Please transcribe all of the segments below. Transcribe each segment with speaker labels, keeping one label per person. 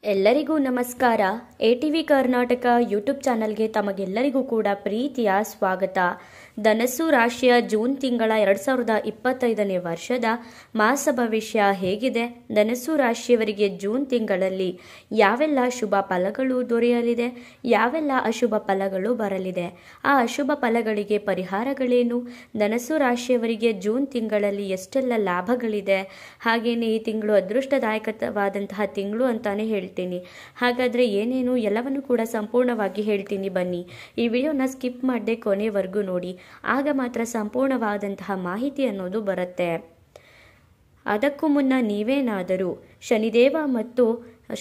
Speaker 1: ಎಲ್ಲರಿಗೂ ನಮಸ್ಕಾರ. ATV Karnataka YouTube ಚಾನಲ್ಗೆ ತಮಗೆಲ್ಲರಿಗೂ ಕೂಡ ಪ್ರೀತಿಯ ಸ್ವಾಗತ. ಧನಸ್ಸು ರಾಶಿಯ ಜೂನ್ ತಿಂಗಳ 2025ನೇ ವರ್ಷದ ಮಾಸ ಭವಿಷ್ಯ ಹೇಗಿದೆ? ಧನಸ್ಸು ರಾಶಿಯವರಿಗೆ ಜೂನ್ ತಿಂಗಳಲ್ಲಿ ಯಾವೆಲ್ಲ ಶುಭ ಫಲಗಳು ದೊರೆಯಲಿದೆ, ಯಾವೆಲ್ಲ ಅಶುಭ ಫಲಗಳು ಬರಲಿದೆ, ಆ ಅಶುಭ ಫಲಗಳಿಗೆ ಪರಿಹಾರಗಳೇನು, ಧನಸ್ಸು ರಾಶಿಯವರಿಗೆ ಜೂನ್ ತಿಂಗಳಲ್ಲಿ ಎಷ್ಟೆಲ್ಲ ಲಾಭಗಳಿದೆ, ಹಾಗೆಯೇ ಈ ತಿಂಗಳು ಅದೃಷ್ಟದಾಯಕವಾದಂತಹ ತಿಂಗಳು ಅಂತಾನೆ ಹೇಳ್ತೀನಿ. ಹಾಗಾದರೆ ಏನೇನು ಎಲ್ಲವನ್ನು ಕೂಡ ಸಂಪೂರ್ಣವಾಗಿ ಹೇಳ್ತೀನಿ, ಬನ್ನಿ ಈ ವಿಡಿಯೋನ ಸ್ಕಿಪ್ ಮಾಡದೆ ಕೊನೆವರೆಗೂ ನೋಡಿ. ಆಗ ಮಾತ್ರ ಸಂಪೂರ್ಣವಾದಂತಹ ಮಾಹಿತಿ ಅನ್ನೋದು ಬರುತ್ತೆ. ಅದಕ್ಕೂ ಮುನ್ನ ನೀವೇನಾದರೂ ಶನಿದೇವ ಮತ್ತು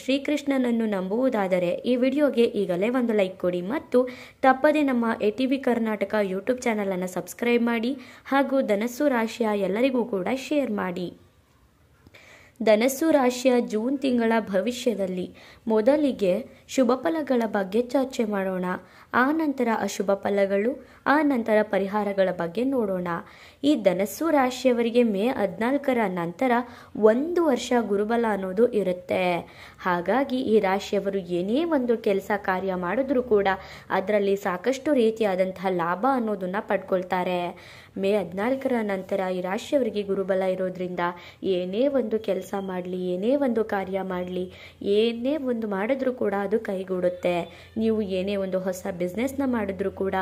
Speaker 1: ಶ್ರೀಕೃಷ್ಣನನ್ನು ನಂಬುವುದಾದರೆ ಈ ವಿಡಿಯೋಗೆ ಈಗಲೇ ಒಂದು ಲೈಕ್ ಕೊಡಿ ಮತ್ತು ತಪ್ಪದೆ ನಮ್ಮ ATV ಕರ್ನಾಟಕ ಯೂಟ್ಯೂಬ್ ಚಾನಲನ್ನು ಸಬ್ಸ್ಕ್ರೈಬ್ ಮಾಡಿ ಹಾಗೂ ಧನಸ್ಸು ರಾಶಿಯ ಎಲ್ಲರಿಗೂ ಕೂಡ ಶೇರ್ ಮಾಡಿ. ಧನಸ್ಸು ರಾಶಿಯ ಜೂನ್ ತಿಂಗಳ ಭವಿಷ್ಯದಲ್ಲಿ ಮೊದಲಿಗೆ ಶುಭ ಫಲಗಳ ಬಗ್ಗೆ ಚರ್ಚೆ ಮಾಡೋಣ. ಆ ನಂತರ ಅಶುಭ ಫಲಗಳು, ಆ ನಂತರ ಪರಿಹಾರಗಳ ಬಗ್ಗೆ ನೋಡೋಣ. ಈ ಧನಸ್ಸು ರಾಶಿಯವರಿಗೆ ಮೇ 14ರ ನಂತರ 1 ವರ್ಷ ಗುರುಬಲ ಅನ್ನೋದು ಇರುತ್ತೆ. ಹಾಗಾಗಿ ಈ ರಾಶಿಯವರು ಏನೇ ಒಂದು ಕೆಲಸ ಕಾರ್ಯ ಮಾಡಿದ್ರೂ ಕೂಡ ಅದರಲ್ಲಿ ಸಾಕಷ್ಟು ರೀತಿಯಾದಂತಹ ಲಾಭ ಅನ್ನೋದನ್ನ ಪಡ್ಕೊಳ್ತಾರೆ. ಮೇ 14ರ ನಂತರ ಈ ರಾಶಿಯವರಿಗೆ ಗುರುಬಲ ಇರೋದ್ರಿಂದ ಏನೇ ಒಂದು ಕೆಲಸ ಮಾಡಲಿ, ಏನೇ ಒಂದು ಕಾರ್ಯ ಮಾಡಲಿ, ಏನೇ ಒಂದು ಮಾಡಿದ್ರೂ ಕೂಡ ಅದು ಕೈಗೂಡುತ್ತೆ. ನೀವು ಏನೇ ಒಂದು ಹೊಸ ಬಿಸ್ನೆಸ್ನ ಮಾಡಿದ್ರೂ ಕೂಡ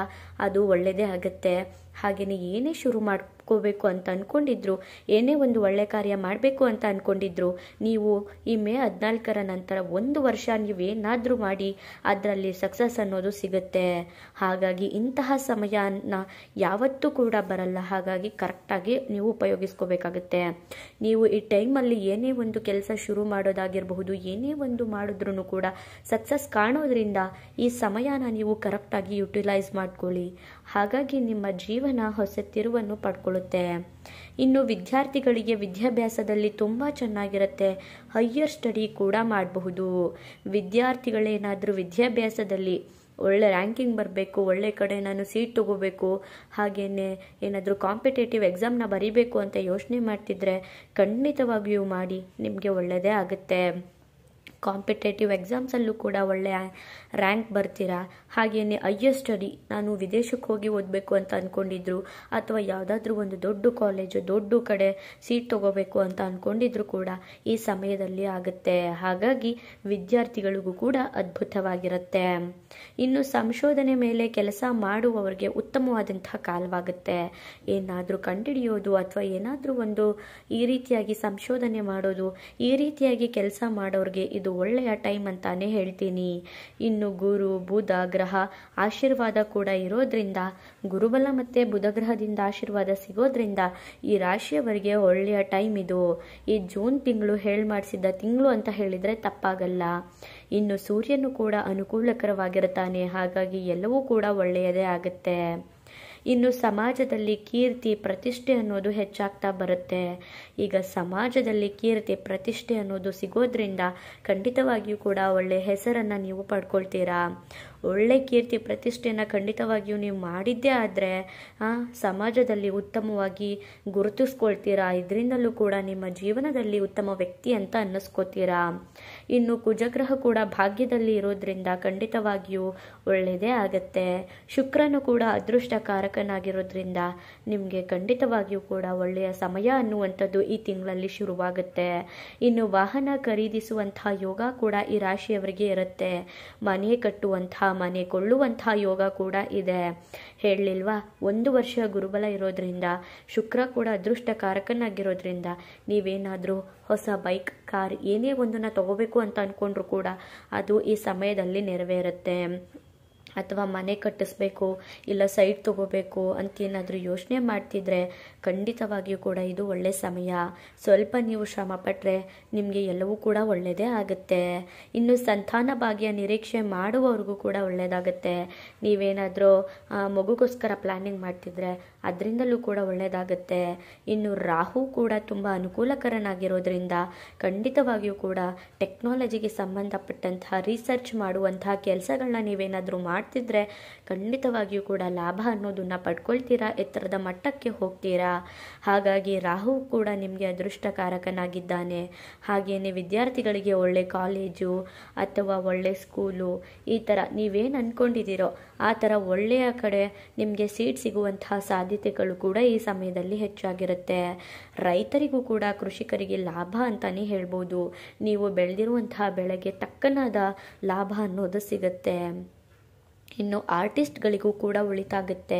Speaker 1: ಅದು ಒಳ್ಳೆಯದೇ ಆಗುತ್ತೆ. ಹಾಗೆಯೇ ಏನೇ ಶುರು ಮಾಡ್ಕೋಬೇಕು ಅಂತ ಅಂದ್ಕೊಂಡಿದ್ರು, ಏನೇ ಒಂದು ಒಳ್ಳೆ ಕಾರ್ಯ ಮಾಡಬೇಕು ಅಂತ ಅಂದ್ಕೊಂಡಿದ್ರು, ನೀವು ಈ ಮೇ 14ರ ನಂತರ 1 ವರ್ಷ ನೀವೇನಾದರೂ ಮಾಡಿ ಅದರಲ್ಲಿ ಸಕ್ಸಸ್ ಅನ್ನೋದು ಸಿಗುತ್ತೆ. ಹಾಗಾಗಿ ಇಂತಹ ಸಮಯನ ಯಾವತ್ತೂ ಕೂಡ ಬರಲ್ಲ. ಹಾಗಾಗಿ ಕರೆಕ್ಟಾಗಿ ನೀವು ಉಪಯೋಗಿಸ್ಕೋಬೇಕಾಗುತ್ತೆ. ನೀವು ಈ ಟೈಮಲ್ಲಿ ಏನೇ ಒಂದು ಕೆಲಸ ಶುರು ಮಾಡೋದಾಗಿರಬಹುದು, ಏನೇ ಒಂದು ಮಾಡಿದ್ರೂ ಕೂಡ ಸಕ್ಸಸ್ ಕಾಣೋದ್ರಿಂದ ಈ ಸಮಯನ ನೀವು ಕರೆಕ್ಟಾಗಿ ಯುಟಿಲೈಸ್ ಮಾಡ್ಕೊಳ್ಳಿ. ಹಾಗಾಗಿ ನಿಮ್ಮ ಜೀವನ ಹೊಸ ತಿರುವನ್ನು ಪಡ್ಕೊಳ್ಳುತ್ತೆ. ಇನ್ನು ವಿದ್ಯಾರ್ಥಿಗಳಿಗೆ ವಿದ್ಯಾಭ್ಯಾಸದಲ್ಲಿ ತುಂಬ ಚೆನ್ನಾಗಿರುತ್ತೆ. ಹೈಯರ್ ಸ್ಟಡಿ ಕೂಡ ಮಾಡಬಹುದು. ವಿದ್ಯಾರ್ಥಿಗಳೇನಾದರೂ ವಿದ್ಯಾಭ್ಯಾಸದಲ್ಲಿ ಒಳ್ಳೆ ರ್ಯಾಂಕಿಂಗ್ ಬರಬೇಕು, ಒಳ್ಳೆ ಕಡೆ ನಾನು ಸೀಟ್ ತಗೋಬೇಕು, ಹಾಗೆಯೇ ಏನಾದರೂ ಕಾಂಪಿಟೇಟಿವ್ ಎಕ್ಸಾಮ್ನ ಬರೀಬೇಕು ಅಂತ ಯೋಚನೆ ಮಾಡ್ತಿದ್ರೆ ಖಂಡಿತವಾಗಿಯೂ ಮಾಡಿ, ನಿಮಗೆ ಒಳ್ಳೆಯದೇ ಆಗುತ್ತೆ. ಕಾಂಪಿಟೇಟಿವ್ ಎಕ್ಸಾಮ್ಸಲ್ಲೂ ಕೂಡ ಒಳ್ಳೆಯ ರ್ಯಾಂಕ್ ಬರ್ತೀರಾ. ಹಾಗೆಯೇ ಹೈಯರ್ ಸ್ಟಡಿ, ನಾನು ವಿದೇಶಕ್ಕೆ ಹೋಗಿ ಓದಬೇಕು ಅಂತ ಅಂದ್ಕೊಂಡಿದ್ರು ಅಥವಾ ಯಾವುದಾದ್ರೂ ಒಂದು ದೊಡ್ಡ ಕಾಲೇಜು, ದೊಡ್ಡ ಕಡೆ ಸೀಟ್ ತಗೋಬೇಕು ಅಂತ ಅಂದ್ಕೊಂಡಿದ್ರು ಕೂಡ ಈ ಸಮಯದಲ್ಲಿ ಆಗುತ್ತೆ. ಹಾಗಾಗಿ ವಿದ್ಯಾರ್ಥಿಗಳಿಗೂ ಕೂಡ ಅದ್ಭುತವಾಗಿರುತ್ತೆ. ಇನ್ನು ಸಂಶೋಧನೆ ಮೇಲೆ ಕೆಲಸ ಮಾಡುವವರಿಗೆ ಉತ್ತಮವಾದಂತಹ ಕಾಲವಾಗುತ್ತೆ. ಏನಾದರೂ ಕಂಡುಹಿಡಿಯೋದು ಅಥವಾ ಏನಾದರೂ ಒಂದು ಈ ರೀತಿಯಾಗಿ ಸಂಶೋಧನೆ ಮಾಡೋದು, ಈ ರೀತಿಯಾಗಿ ಕೆಲಸ ಮಾಡೋರಿಗೆ ಇದು ಒಳ್ಳೆಯ ಟೈಮ್ ಅಂತಾನೆ ಹೇಳ್ತೀನಿ. ಇನ್ನು ಗುರು ಬುಧ ಗ್ರಹ ಆಶೀರ್ವಾದ ಕೂಡ ಇರೋದ್ರಿಂದ, ಗುರುಬಲ ಮತ್ತೆ ಬುಧ ಗ್ರಹದಿಂದ ಆಶೀರ್ವಾದ ಸಿಗೋದ್ರಿಂದ ಈ ರಾಶಿಯವರಿಗೆ ಒಳ್ಳೆಯ ಟೈಮ್ ಇದು. ಈ ಜೂನ್ ತಿಂಗಳು ಮಾಡಿಸಿದ ತಿಂಗಳು ಅಂತ ಹೇಳಿದ್ರೆ ತಪ್ಪಾಗಲ್ಲ. ಇನ್ನು ಸೂರ್ಯನು ಕೂಡ ಅನುಕೂಲಕರವಾಗಿರುತ್ತಾನೆ. ಹಾಗಾಗಿ ಎಲ್ಲವೂ ಕೂಡ ಒಳ್ಳೆಯದೇ ಆಗುತ್ತೆ. ಇನ್ನು ಸಮಾಜದಲ್ಲಿ ಕೀರ್ತಿ ಪ್ರತಿಷ್ಠೆ ಅನ್ನೋದು ಹೆಚ್ಚಾಗ್ತಾ ಬರುತ್ತೆ. ಈಗ ಸಮಾಜದಲ್ಲಿ ಕೀರ್ತಿ ಪ್ರತಿಷ್ಠೆ ಅನ್ನೋದು ಸಿಗೋದ್ರಿಂದ ಖಂಡಿತವಾಗಿಯೂ ಕೂಡ ಒಳ್ಳೆಯ ಹೆಸರನ್ನು ನೀವು ಪಡ್ಕೊಳ್ತೀರಾ. ಒಳ್ಳೆ ಕೀರ್ತಿ ಪ್ರತಿಷ್ಠೆನ ಖಂಡಿತವಾಗಿಯೂ ನೀವು ಮಾಡಿದ್ದೇ ಆದರೆ ಸಮಾಜದಲ್ಲಿ ಉತ್ತಮವಾಗಿ ಗುರುತಿಸ್ಕೊಳ್ತೀರಾ. ಇದರಿಂದಲೂ ಕೂಡ ನಿಮ್ಮ ಜೀವನದಲ್ಲಿ ಉತ್ತಮ ವ್ಯಕ್ತಿ ಅಂತ ಅನ್ನಿಸ್ಕೋತೀರಾ. ಇನ್ನು ಕುಜಗ್ರಹ ಕೂಡ ಭಾಗ್ಯದಲ್ಲಿ ಇರೋದ್ರಿಂದ ಖಂಡಿತವಾಗಿಯೂ ಒಳ್ಳೆಯದೇ ಆಗುತ್ತೆ. ಶುಕ್ರನು ಕೂಡ ಅದೃಷ್ಟಕಾರಕನಾಗಿರೋದ್ರಿಂದ ನಿಮಗೆ ಖಂಡಿತವಾಗಿಯೂ ಕೂಡ ಒಳ್ಳೆಯ ಸಮಯ ಅನ್ನುವಂಥದ್ದು ಈ ತಿಂಗಳಲ್ಲಿ ಶುರುವಾಗುತ್ತೆ. ಇನ್ನು ವಾಹನ ಖರೀದಿಸುವಂತಹ ಯೋಗ ಕೂಡ ಈ ರಾಶಿಯವರಿಗೆ ಇರುತ್ತೆ. ಮನೆ ಕಟ್ಟುವಂತಹ, ಮನೆ ಕೊಳ್ಳುವಂತಹ ಯೋಗ ಕೂಡ ಇದೆ. ಹೇಳಲಿಲ್ವಾ, 1 ವರ್ಷ ಗುರುಬಲ ಇರೋದ್ರಿಂದ, ಶುಕ್ರ ಕೂಡ ಅದೃಷ್ಟಕಾರಕನಾಗಿರೋದ್ರಿಂದ ನೀವೇನಾದರೂ ಹೊಸ ಬೈಕ್, ಕಾರ್ ಏನೇ ಒಂದನ್ನು ತಗೋಬೇಕು ಅಂತ ಅಂದ್ಕೊಂಡ್ರು ಕೂಡ ಅದು ಈ ಸಮಯದಲ್ಲಿ ನೆರವೇರುತ್ತೆ. ಅಥವಾ ಮನೆ ಕಟ್ಟಿಸ್ಬೇಕು, ಇಲ್ಲ ಸೈಟ್ ತಗೋಬೇಕು ಅಂತೇನಾದರೂ ಯೋಚನೆ ಮಾಡ್ತಿದ್ರೆ ಖಂಡಿತವಾಗಿಯೂ ಕೂಡ ಇದು ಒಳ್ಳೆಯ ಸಮಯ. ಸ್ವಲ್ಪ ನೀವು ಶ್ರಮ ಪಟ್ಟರೆ ನಿಮಗೆ ಎಲ್ಲವೂ ಕೂಡ ಒಳ್ಳೆಯದೇ ಆಗುತ್ತೆ. ಇನ್ನು ಸಂತಾನ ಭಾಗ್ಯ ನಿರೀಕ್ಷೆ ಮಾಡುವವ್ರಿಗೂ ಕೂಡ ಒಳ್ಳೆಯದಾಗುತ್ತೆ. ನೀವೇನಾದರೂ ಮಗುಗೋಸ್ಕರ ಪ್ಲ್ಯಾನಿಂಗ್ ಮಾಡ್ತಿದ್ರೆ ಅದರಿಂದಲೂ ಕೂಡ ಒಳ್ಳೆಯದಾಗುತ್ತೆ. ಇನ್ನು ರಾಹು ಕೂಡ ತುಂಬ ಅನುಕೂಲಕರನಾಗಿರೋದ್ರಿಂದ ಖಂಡಿತವಾಗಿಯೂ ಕೂಡ ಟೆಕ್ನಾಲಜಿಗೆ ಸಂಬಂಧಪಟ್ಟಂತಹ ರಿಸರ್ಚ್ ಮಾಡುವಂತಹ ಕೆಲಸಗಳನ್ನ ನೀವೇನಾದರೂ ಮಾಡ್ತಿದ್ರೆ ಖಂಡಿತವಾಗಿಯೂ ಕೂಡ ಲಾಭ ಅನ್ನೋದನ್ನು ಪಡ್ಕೊಳ್ತೀರಾ, ಎತ್ತರದ ಮಟ್ಟಕ್ಕೆ ಹೋಗ್ತೀರಾ. ಹಾಗಾಗಿ ರಾಹು ಕೂಡ ನಿಮಗೆ ಅದೃಷ್ಟಕಾರಕನಾಗಿದ್ದಾನೆ. ಹಾಗೆಯೇ ವಿದ್ಯಾರ್ಥಿಗಳಿಗೆ ಒಳ್ಳೆ ಕಾಲೇಜು ಅಥವಾ ಒಳ್ಳೆ ಸ್ಕೂಲು, ಈ ಥರ ನೀವೇನು ಅಂದ್ಕೊಂಡಿದ್ದೀರೋ ಆ ಥರ ಒಳ್ಳೆಯ ಕಡೆ ನಿಮಗೆ ಸೀಟ್ ಸಿಗುವಂತಹ ಸಾಧ್ಯತೆಗಳು ಕೂಡ ಈ ಸಮಯದಲ್ಲಿ ಹೆಚ್ಚಾಗಿರುತ್ತೆ. ರೈತರಿಗೂ ಕೂಡ ಕೃಷಿಕರಿಗೆ ಲಾಭ ಅಂತಲೇ ಹೇಳ್ಬೋದು. ನೀವು ಬೆಳೆದಿರುವಂತಹ ಬೆಳೆಗೆ ತಕ್ಕನಾದ ಲಾಭ ಅನ್ನೋದು ಸಿಗುತ್ತೆ. ಇನ್ನು ಆರ್ಟಿಸ್ಟ್ಗಳಿಗೂ ಕೂಡ ಒಳಿತಾಗುತ್ತೆ.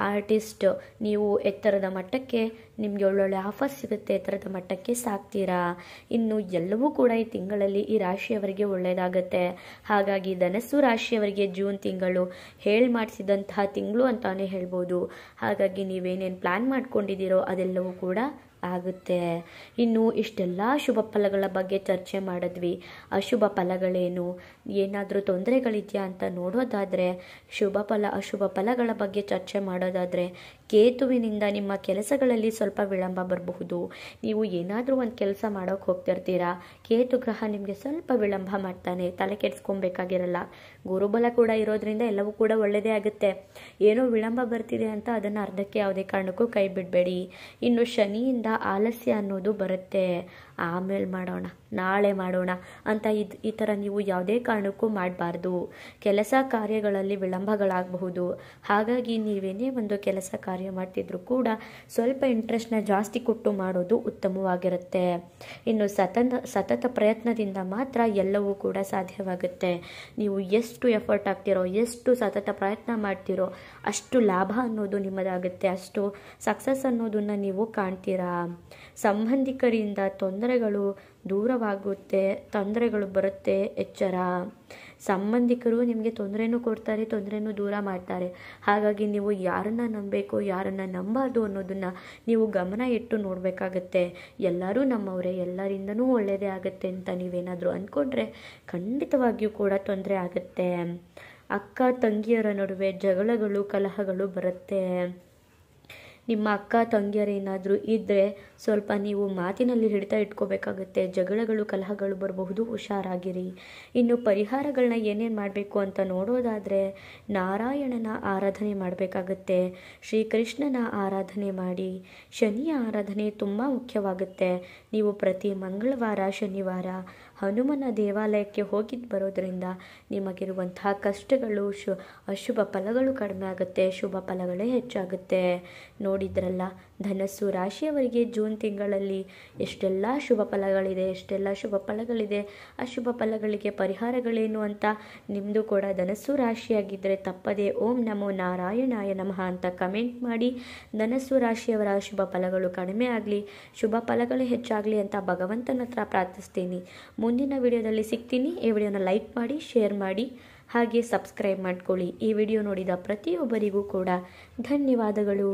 Speaker 1: ಆರ್ಟಿಸ್ಟ್ ನೀವು ಎತ್ತರದ ಮಟ್ಟಕ್ಕೆ ನಿಮಗೆ ಒಳ್ಳೊಳ್ಳೆ ಆಫರ್ ಸಿಗುತ್ತೆ, ಎತ್ತರದ ಮಟ್ಟಕ್ಕೆ ಸಾಕ್ತೀರಾ. ಇನ್ನು ಎಲ್ಲವೂ ಕೂಡ ಈ ತಿಂಗಳಲ್ಲಿ ಈ ರಾಶಿಯವರಿಗೆ ಒಳ್ಳೆಯದಾಗುತ್ತೆ. ಹಾಗಾಗಿ ಧನಸ್ಸು ರಾಶಿಯವರಿಗೆ ಜೂನ್ ತಿಂಗಳು ಮಾಡಿಸಿದಂತಹ ತಿಂಗಳು ಅಂತಾನೆ ಹೇಳ್ಬೋದು. ಹಾಗಾಗಿ ನೀವೇನೇನು ಪ್ಲ್ಯಾನ್ ಮಾಡ್ಕೊಂಡಿದ್ದೀರೋ ಅದೆಲ್ಲವೂ ಕೂಡ ಆಗುತ್ತೆ. ಇನ್ನು ಇಷ್ಟೆಲ್ಲ ಶುಭ ಫಲಗಳ ಬಗ್ಗೆ ಚರ್ಚೆ ಮಾಡಿದ್ವಿ. ಅಶುಭ ಫಲಗಳೇನು, ಏನಾದರೂ ತೊಂದರೆಗಳಿದೆಯಾ ಅಂತ ನೋಡೋದಾದರೆ, ಶುಭ ಫಲ ಅಶುಭ ಫಲಗಳ ಬಗ್ಗೆ ಚರ್ಚೆ ಮಾಡೋದಾದರೆ, ಕೇತುವಿನಿಂದ ನಿಮ್ಮ ಕೆಲಸಗಳಲ್ಲಿ ಸ್ವಲ್ಪ ವಿಳಂಬ ಬರಬಹುದು. ನೀವು ಏನಾದರೂ ಒಂದು ಕೆಲಸ ಮಾಡೋಕೆ ಹೋಗ್ತಿರ್ತೀರಾ, ಕೇತು ಗ್ರಹ ನಿಮಗೆ ಸ್ವಲ್ಪ ವಿಳಂಬ ಮಾಡ್ತಾನೆ, ತಲೆ ಕೆಡಿಸ್ಕೊಬೇಕಾಗಿರಲ್ಲ. ಗುರುಬಲ ಕೂಡ ಇರೋದ್ರಿಂದ ಎಲ್ಲವೂ ಕೂಡ ಒಳ್ಳೆಯದೇ ಆಗುತ್ತೆ. ಏನೋ ವಿಳಂಬ ಬರ್ತಿದೆ ಅಂತ ಅದನ್ನು ಅರ್ಧಕ್ಕೆ ಯಾವುದೇ ಕಾರಣಕ್ಕೂ ಕೈ ಬಿಡಬೇಡಿ. ಇನ್ನು ಶನಿಯಿಂದ ಆಲಸ್ಯ ಅನ್ನೋದು ಬರುತ್ತೆ. ಆಮೇಲೆ ಮಾಡೋಣ, ನಾಳೆ ಮಾಡೋಣ ಅಂತ ಈ ಥರ ನೀವು ಯಾವುದೇ ಕಾರಣಕ್ಕೂ ಮಾಡಬಾರ್ದು. ಕೆಲಸ ಕಾರ್ಯಗಳಲ್ಲಿ ವಿಳಂಬಗಳಾಗಬಹುದು. ಹಾಗಾಗಿ ನೀವೇನೇ ಒಂದು ಕೆಲಸ ಕಾರ್ಯ ಮಾಡ್ತಿದ್ರು ಕೂಡ ಸ್ವಲ್ಪ ಇಂಟ್ರೆಸ್ಟ್ನ ಜಾಸ್ತಿ ಕೊಟ್ಟು ಮಾಡೋದು ಉತ್ತಮವಾಗಿರುತ್ತೆ. ಇನ್ನು ಸತತ ಪ್ರಯತ್ನದಿಂದ ಮಾತ್ರ ಎಲ್ಲವೂ ಕೂಡ ಸಾಧ್ಯವಾಗುತ್ತೆ. ನೀವು ಎಷ್ಟು ಎಫರ್ಟ್ ಹಾಕ್ತಿರೋ, ಎಷ್ಟು ಸತತ ಪ್ರಯತ್ನ ಮಾಡ್ತಿರೋ ಅಷ್ಟು ಲಾಭ ಅನ್ನೋದು ನಿಮ್ಮದಾಗುತ್ತೆ, ಅಷ್ಟು ಸಕ್ಸಸ್ ಅನ್ನೋದನ್ನು ನೀವು ಕಾಣ್ತೀರಾ. ಸಂಬಂಧಿಕರಿಂದ ತೊಂದರೆಗಳು ದೂರವಾಗುತ್ತೆ, ತೊಂದರೆಗಳು ಬರುತ್ತೆ, ಎಚ್ಚರ. ಸಂಬಂಧಿಕರು ನಿಮಗೆ ತೊಂದರೆನೂ ಕೊಡ್ತಾರೆ, ತೊಂದರೆನೂ ದೂರ ಮಾಡ್ತಾರೆ. ಹಾಗಾಗಿ ನೀವು ಯಾರನ್ನು ನಂಬಬೇಕು, ಯಾರನ್ನು ನಂಬಾರ್ದು ಅನ್ನೋದನ್ನು ನೀವು ಗಮನ ಇಟ್ಟು ನೋಡಬೇಕಾಗತ್ತೆ. ಎಲ್ಲರೂ ನಮ್ಮವರೇ, ಎಲ್ಲರಿಂದನೂ ಒಳ್ಳೆಯದೇ ಆಗುತ್ತೆ ಅಂತ ನೀವೇನಾದರೂ ಅಂದ್ಕೊಂಡ್ರೆ ಖಂಡಿತವಾಗಿಯೂ ಕೂಡ ತೊಂದರೆ ಆಗುತ್ತೆ. ಅಕ್ಕ ತಂಗಿಯರ ನಡುವೆ ಜಗಳಗಳು, ಕಲಹಗಳು ಬರುತ್ತೆ. ನಿಮ್ಮ ಅಕ್ಕ ತಂಗಿಯರೇನಾದರೂ ಇದ್ದರೆ ಸ್ವಲ್ಪ ನೀವು ಮಾತಿನಲ್ಲಿ ಹಿಡಿತ ಇಟ್ಕೋಬೇಕಾಗತ್ತೆ. ಜಗಳಗಳು, ಕಲಹಗಳು ಬರಬಹುದು, ಹುಷಾರಾಗಿರಿ. ಇನ್ನು ಪರಿಹಾರಗಳನ್ನ ಏನೇನು ಮಾಡಬೇಕು ಅಂತ ನೋಡೋದಾದರೆ, ನಾರಾಯಣನ ಆರಾಧನೆ ಮಾಡಬೇಕಾಗತ್ತೆ, ಶ್ರೀಕೃಷ್ಣನ ಆರಾಧನೆ ಮಾಡಿ. ಶನಿಯ ಆರಾಧನೆ ತುಂಬ ಮುಖ್ಯವಾಗುತ್ತೆ. ನೀವು ಪ್ರತಿ ಮಂಗಳವಾರ, ಶನಿವಾರ ಹನುಮನ ದೇವಾಲಯಕ್ಕೆ ಹೋಗಿದ್ದು ಬರೋದರಿಂದ ನಿಮಗಿರುವಂತಹ ಕಷ್ಟಗಳು, ಅಶುಭ ಫಲಗಳು ಕಡಿಮೆ ಆಗುತ್ತೆ, ಶುಭ ಫಲಗಳೇ ಹೆಚ್ಚಾಗುತ್ತೆ. ನೋಡಿದ್ರಲ್ಲ, ಧನಸ್ಸು ರಾಶಿಯವರಿಗೆ ಜೂನ್ ತಿಂಗಳಲ್ಲಿ ಎಷ್ಟೆಲ್ಲ ಶುಭ ಫಲಗಳಿದೆ, ಎಷ್ಟೆಲ್ಲ ಶುಭ ಫಲಗಳಿದೆ, ಅಶುಭ ಫಲಗಳಿಗೆ ಪರಿಹಾರಗಳೇನು ಅಂತ. ನಿಮ್ಮದು ಕೂಡ ಧನಸ್ಸು ರಾಶಿಯಾಗಿದ್ದರೆ ತಪ್ಪದೆ ಓಂ ನಮೋ ನಾರಾಯಣಾಯ ನಮಃ ಅಂತ ಕಮೆಂಟ್ ಮಾಡಿ. ಧನಸ್ಸು ರಾಶಿಯವರ ಶುಭ ಫಲಗಳು ಕಡಿಮೆ ಆಗಲಿ, ಶುಭ ಫಲಗಳೇ ಹೆಚ್ಚಾಗಲಿ ಅಂತ ಭಗವಂತನ ಹತ್ರ ಪ್ರಾರ್ಥಿಸ್ತೀನಿ. ಮುಂದಿನ ವಿಡಿಯೋದಲ್ಲಿ ಸಿಗ್ತೀನಿ. ಈ ವಿಡಿಯೋನ ಲೈಕ್ ಮಾಡಿ, ಶೇರ್ ಮಾಡಿ, ಹಾಗೆ ಸಬ್ಸ್ಕ್ರೈಬ್ ಮಾಡ್ಕೊಳ್ಳಿ. ಈ ವಿಡಿಯೋ ನೋಡಿದ ಪ್ರತಿಯೊಬ್ಬರಿಗೂ ಕೂಡ ಧನ್ಯವಾದಗಳು.